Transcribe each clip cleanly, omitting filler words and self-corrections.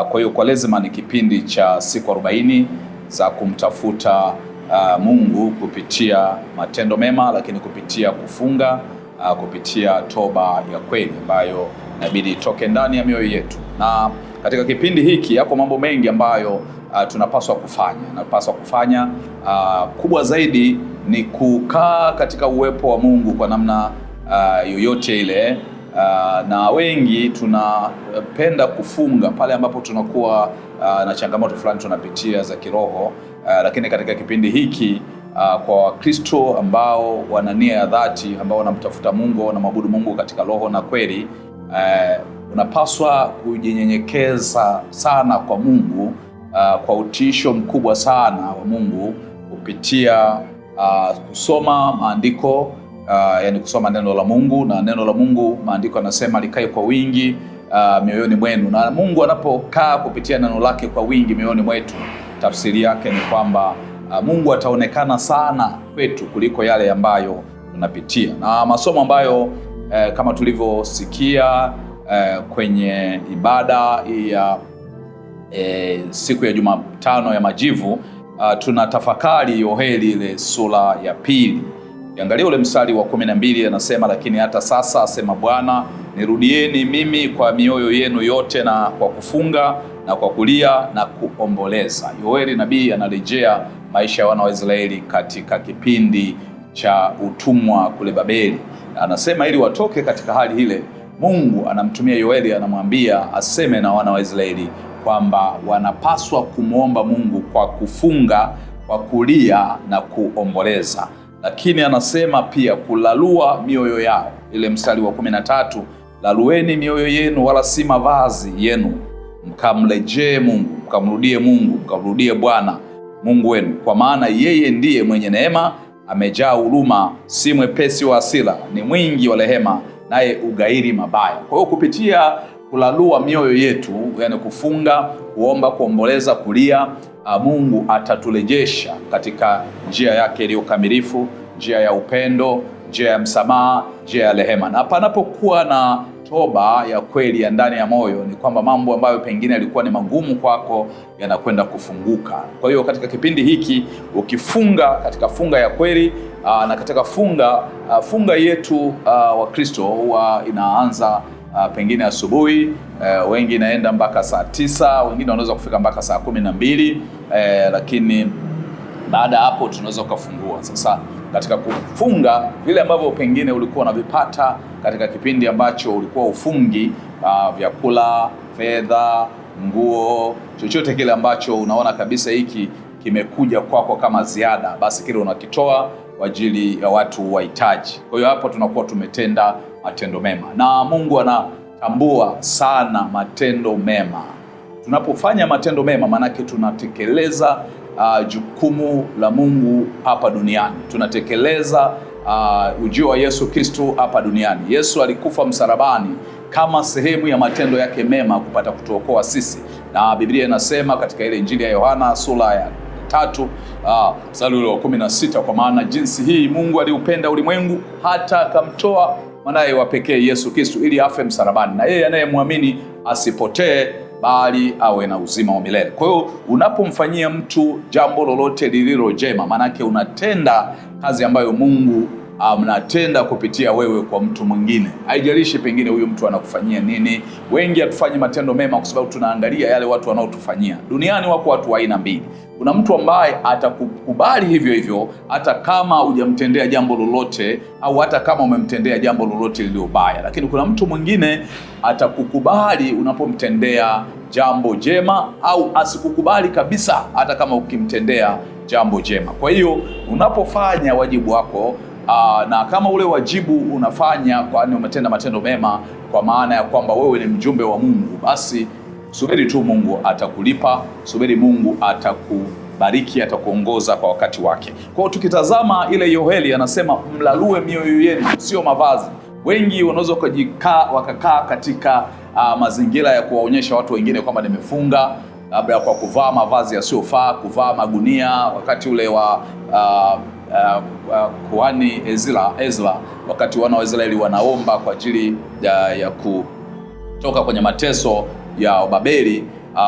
Kwa hiyo Kwaresima ni kipindi cha siku 40 za kumtafuta Mungu kupitia matendo mema, lakini kupitia kufunga, kupitia toba ya kweli ambayo inabidi itoke ndani ya mioyo yetu. Na katika kipindi hiki yako mambo mengi ambayo tunapaswa kufanya. Kubwa zaidi ni kukaa katika uwepo wa Mungu kwa namna yoyote ile. Na wengi tunapenda kufunga pale ambapo tunakuwa na changamoto fulani tunapitia za kiroho, lakini katika kipindi hiki kwa Wakristo ambao wana nia ya dhati, ambao wanamtafuta Mungu, wanamwabudu Mungu katika roho na kweli, unapaswa kujinyenyekeza sana kwa Mungu, kwa utiisho mkubwa sana wa Mungu kupitia kusoma maandiko, yani kusoma neno la Mungu. Na neno la Mungu, maandiko yanasema likae kwa wingi mioyoni mwenu. Na Mungu anapokaa kupitia neno lake kwa wingi mioyoni mwetu, tafsiri yake ni kwamba Mungu ataonekana sana kwetu kuliko yale ambayo tunapitia. Na masomo ambayo kama tulivyosikia kwenye ibada ya siku ya Jumatano ya Majivu, tunatafakari Yoeli ile sura ya 2. Angalia ule mstari wa 12, anasema lakini hata sasa asema Bwana, nirudieni mimi kwa mioyo yenu yote, na kwa kufunga na kwa kulia na kuomboleza. Yoeli nabii anarejea maisha ya wana wa Israeli katika kipindi cha utumwa kule Babeli. Anasema ili watoke katika hali ile, Mungu anamtumia Yoeli, anamwambia aseme na wana wa Israeli kwamba wanapaswa kumwomba Mungu kwa kufunga, kwa kulia na kuomboleza. Lakini anasema pia kulalua mioyo yao. Ile mstari wa 13, lalueni mioyo yenu wala si mavazi yenu, mkamrejee Mungu, mkamrudie Mungu, mkamrudie Bwana Mungu wenu, kwa maana yeye ndiye mwenye neema, amejaa huruma, si mwepesi wa hasira, ni mwingi wa rehema, naye ugairi mabaya. Kwa hiyo kupitia kulalua mioyo yetu, yani kufunga, kuomba, kuomboleza, kulia, Mungu ataturejesha katika njia yake iliyo kamilifu, njia ya upendo, njia ya msamaha, njia ya rehema. Na panapokuwa na toba ya kweli ya ndani ya moyo, ni kwamba mambo ambayo pengine yalikuwa ni magumu kwako yanakwenda kufunguka. Kwa hiyo katika kipindi hiki ukifunga katika funga ya kweli, na katika funga yetu wa Kristo huwa inaanza pengine asubuhi, wengi inaenda mpaka saa 9, wengine wanaweza kufika mpaka saa 12, lakini baada hapo tunaweza kufungua. Sasa katika kufunga, vile ambavyo pengine ulikuwa unavipata katika kipindi ambacho ulikuwa ufungi, vyakula, fedha, nguo, chochote kile ambacho unaona kabisa hiki kimekuja kwako kama ziada, basi kile unakitoa kwa ajili ya watu wahitaji. Kwa hiyo hapo tunakuwa tumetenda matendo mema, na Mungu anatambua sana matendo mema. Tunapofanya matendo mema, manake tunatekeleza jukumu la Mungu hapa duniani. Tunatekeleza ujio wa Yesu Kristo hapa duniani. Yesu alikufa msalabani kama sehemu ya matendo yake mema kupata kutuokoa sisi. Na Biblia inasema katika ile Injili ya Yohana sura ya 3 mstari wa 16, kwa maana jinsi hii Mungu aliupenda ulimwengu hata akamtoa mwanaye wa pekee Yesu Kristo ili afe msalabani, na yeye anayemwamini asipotee bali awe na uzima wa milele. Kwa hiyo unapomfanyia mtu jambo lolote lililo jema, manake unatenda kazi ambayo Mungu mnatenda kupitia wewe kwa mtu mwingine. Haijalishi pengine huyu mtu anakufanyia nini. Wengi hatufanyi matendo mema kwa sababu tunaangalia yale watu wanaotufanyia. Duniani wako watu wa aina mbili. Kuna mtu ambaye atakukubali hivyo hivyo hata kama hujamtendea jambo lolote, au hata kama umemtendea jambo lolote lililo baya. Lakini kuna mtu mwingine atakukubali unapomtendea jambo jema, au asikukubali kabisa hata kama ukimtendea jambo jema. Kwa hiyo unapofanya wajibu wako, na kama ule wajibu unafanya kwani umetenda matendo mema, kwa maana ya kwamba wewe ni mjumbe wa Mungu, basi subiri tu Mungu atakulipa, subiri Mungu atakubariki, atakuongoza kwa wakati wake. Kwa hiyo tukitazama ile Yoeli anasema mlalue mioyo yenu, sio mavazi. Wengi wanaweza wakakaa katika mazingira ya kuwaonyesha watu wengine kwamba nimefunga, labda kwa kuvaa mavazi yasiyofaa, kuvaa magunia. Wakati ule wa kuhani Ezra, wakati wana wa Israeli wanaomba kwa ajili ya kutoka kwenye mateso ya Babeli,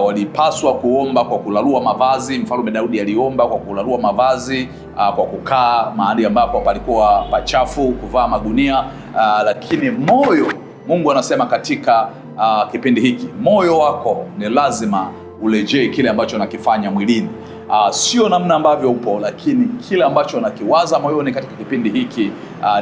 walipaswa kuomba kwa kulalua mavazi. Mfalme Daudi aliomba kwa kulalua mavazi, kwa kukaa mahali ambapo palikuwa pachafu, kuvaa magunia. Lakini moyo, Mungu anasema katika kipindi hiki, moyo wako ni lazima urejee kile ambacho nakifanya mwilini. Sio namna ambavyo upo, lakini kile ambacho nakiwaza moyoni katika kipindi hiki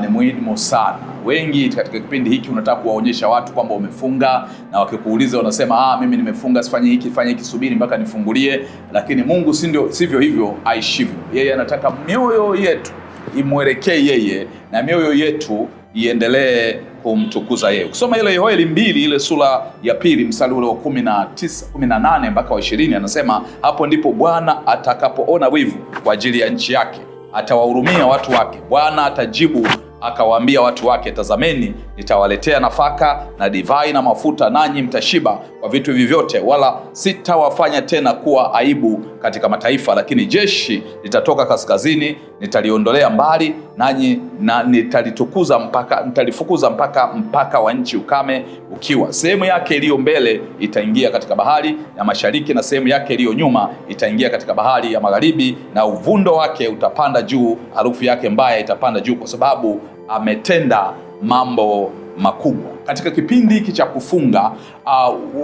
ni muhimu sana. Wengi katika kipindi hiki unataka kuwaonyesha watu kwamba umefunga, na wakikuuliza unasema mimi nimefunga, sifanye hiki, fanye hiki, subiri mpaka nifungulie. Lakini Mungu sivyo hivyo aishivyo. Yeye anataka mioyo yetu imwelekee yeye, na mioyo yetu iendelee kumtukuza yeye. Kusoma ile Yoeli 2 ile sura ya 2 mstari ule wa 18 mpaka wa 20, anasema hapo ndipo Bwana atakapoona wivu kwa ajili ya nchi yake, atawahurumia watu wake. Bwana atajibu akawaambia watu wake, tazameni, nitawaletea nafaka na divai na mafuta, nanyi mtashiba kwa vitu hivi vyote, wala sitawafanya tena kuwa aibu katika mataifa. Lakini jeshi litatoka kaskazini, nitaliondolea mbali, nanyi na nitalifukuza mpaka wa nchi ukame ukiwa. Sehemu yake iliyo mbele itaingia katika bahari ya mashariki, na sehemu yake iliyo nyuma itaingia katika bahari ya magharibi, na uvundo wake utapanda juu, harufu yake mbaya itapanda juu, kwa sababu ametenda mambo makubwa. Katika kipindi hiki cha kufunga,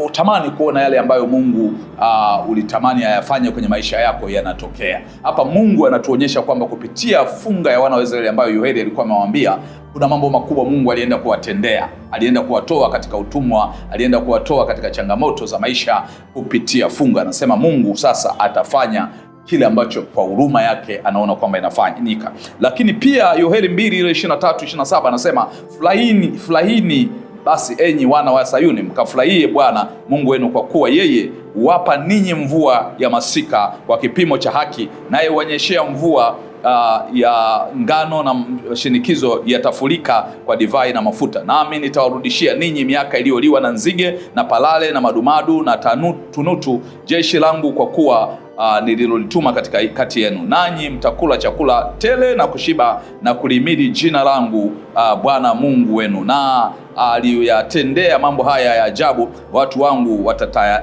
utamani kuona yale ambayo Mungu ulitamani ayafanye kwenye maisha yako yanatokea. Hapa Mungu anatuonyesha kwamba kupitia funga ya wana wa Israeli ambayo Yoeli alikuwa amewaambia, kuna mambo makubwa Mungu alienda kuwatendea. Alienda kuwatoa katika utumwa, alienda kuwatoa katika changamoto za maisha kupitia funga. Anasema Mungu sasa atafanya kile ambacho kwa huruma yake anaona kwamba inafanyika. Lakini pia Yoeli 2:23-27 anasema, furahini basi enyi wana wa Sayuni, mkafurahie Bwana Mungu wenu, kwa kuwa yeye huwapa ninyi mvua ya masika kwa kipimo cha haki, naye huonyeshea mvua ya ngano na shinikizo yatafurika kwa divai na mafuta. Nami nitawarudishia ninyi miaka iliyoliwa na nzige na palale na madumadu na tunutu, jeshi langu, kwa kuwa nililolituma katika kati yenu, nanyi mtakula chakula tele na kushiba na kulihimidi jina langu Bwana Mungu wenu. Na aliyoyatendea mambo haya ya ajabu, watu wangu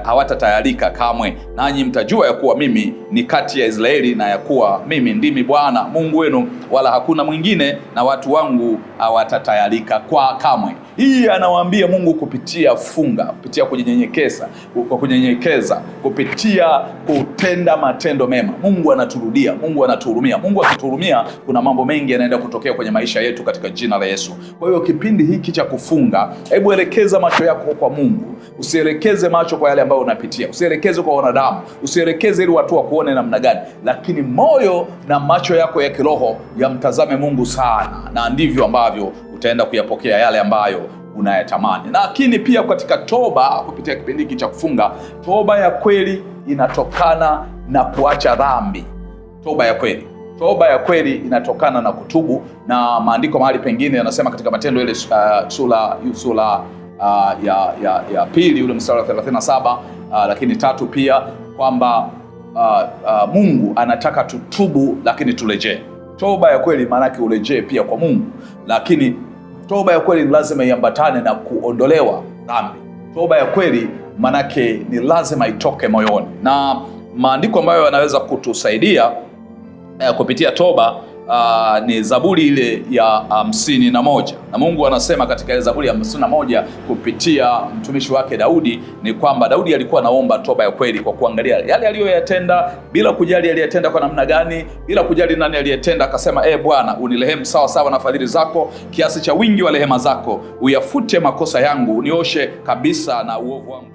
hawatatayarika kamwe. Nanyi mtajua ya kuwa mimi ni kati ya Israeli, na ya kuwa mimi ndimi Bwana Mungu wenu, wala hakuna mwingine, na watu wangu hawatatayarika kwa kamwe. Hii anawaambia Mungu kupitia funga, kupitia kunyenyekeza, kupitia kutenda matendo mema. Mungu anaturudia, Mungu anatuhurumia. Mungu akituhurumia, kuna mambo mengi yanaenda kutokea kwenye maisha yetu katika jina la Yesu. Kwa hiyo kipindi hiki cha kufunga, hebu elekeza macho yako kwa Mungu. Usielekeze macho kwa yale ambayo unapitia, usielekeze kwa wanadamu, usielekeze ili watu wakuone namna gani, lakini moyo na macho yako ya kiroho yamtazame Mungu sana, na ndivyo ambavyo utaenda kuyapokea yale ambayo unayatamani. Lakini pia katika toba, kupitia kipindi hiki cha kufunga, toba ya kweli inatokana na kuacha dhambi. Toba ya kweli inatokana na kutubu, na maandiko mahali pengine yanasema katika Matendo ile sura ya 2 ule mstari wa 37, lakini 3 pia, kwamba Mungu anataka tutubu lakini turejee. Toba ya kweli maana yake urejee pia kwa Mungu, lakini toba ya kweli lazima iambatane na kuondolewa dhambi. Toba ya kweli maana yake ni lazima itoke moyoni, na maandiko ambayo yanaweza kutusaidia kupitia toba ni Zaburi ile ya 51. Na Mungu anasema katika ile Zaburi ya 51 kupitia mtumishi wake Daudi, ni kwamba Daudi alikuwa anaomba toba ya kweli kwa kuangalia yale aliyoyatenda, bila kujali aliyetenda kwa namna gani, bila kujali nani aliyetenda. Akasema, Bwana, unirehemu sawa sawa na fadhili zako, kiasi cha wingi wa rehema zako, uyafute makosa yangu, unioshe kabisa na uovu wangu,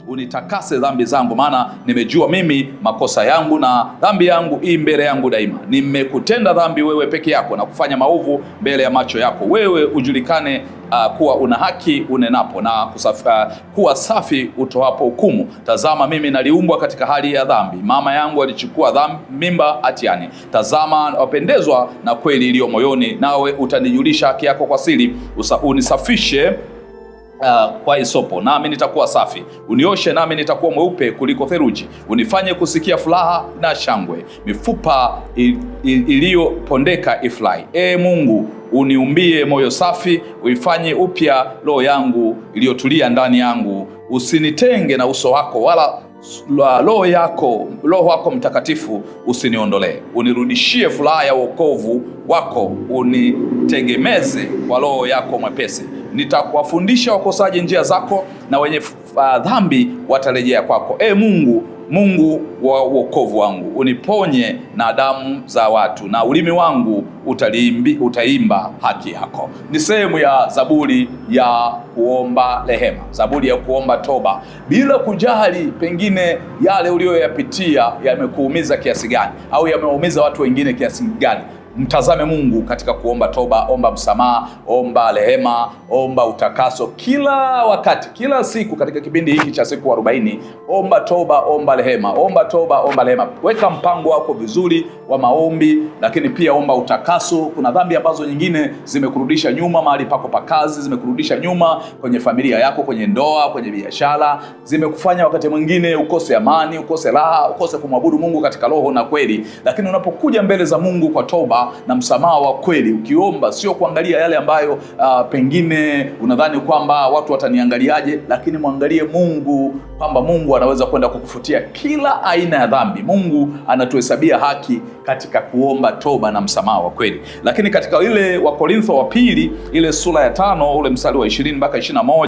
unitakase dhambi zangu, maana nimejua mimi makosa yangu na dhambi yangu hii mbele yangu daima. Nimekutenda dhambi wewe peke yako, na kufanya maovu mbele ya macho yako. Wewe ujulikane kuwa una haki unenapo, na kuwa safi utoapo hukumu. Tazama, mimi naliumbwa katika hali ya dhambi, mama yangu alichukua mimba hatiani. Tazama, wapendezwa na kweli iliyo moyoni, nawe utanijulisha haki yako kwa siri. Unisafishe kwa hisopo, nami nitakuwa safi. Unioshe, nami nitakuwa mweupe kuliko theluji. Unifanye kusikia furaha na shangwe, mifupa iliyopondeka ifurahi. Mungu, uniumbie moyo safi, uifanye upya roho yangu iliyotulia ndani yangu. Usinitenge na uso wako, wala Roho wako Mtakatifu usiniondolee. Unirudishie furaha ya wokovu wako, unitegemeze kwa Roho yako mwepesi. Nitakuwafundisha wakosaji njia zako, na wenye dhambi watarejea kwako. Mungu wa wokovu wangu, uniponye na damu za watu, na ulimi wangu utaimba haki yako. Ni sehemu ya zaburi ya kuomba rehema, zaburi ya kuomba toba, bila kujali pengine yale uliyoyapitia yamekuumiza kiasi gani au yameumiza watu wengine kiasi gani. Mtazame Mungu katika kuomba toba, omba msamaha, omba rehema, omba utakaso kila wakati, kila siku. Katika kipindi hiki cha siku 40, omba toba, omba rehema, omba toba, omba rehema. Weka mpango wako vizuri wa maombi, lakini pia omba utakaso. Kuna dhambi ambazo nyingine zimekurudisha nyuma mahali pako pa kazi, zimekurudisha nyuma kwenye familia yako, kwenye ndoa, kwenye biashara, zimekufanya wakati mwingine ukose amani, ukose raha, ukose kumwabudu Mungu katika roho na kweli. Lakini unapokuja mbele za Mungu kwa toba na msamaha wa kweli, ukiomba, sio kuangalia yale ambayo pengine unadhani kwamba watu wataniangaliaje, lakini muangalie Mungu, kwamba Mungu anaweza kwenda kukufutia kila aina ya dhambi. Mungu anatuhesabia haki katika kuomba toba na msamaha wa kweli. Lakini katika ile Wakorintho wa pili, ile sura ya 5, ule mstari wa 20 mpaka 21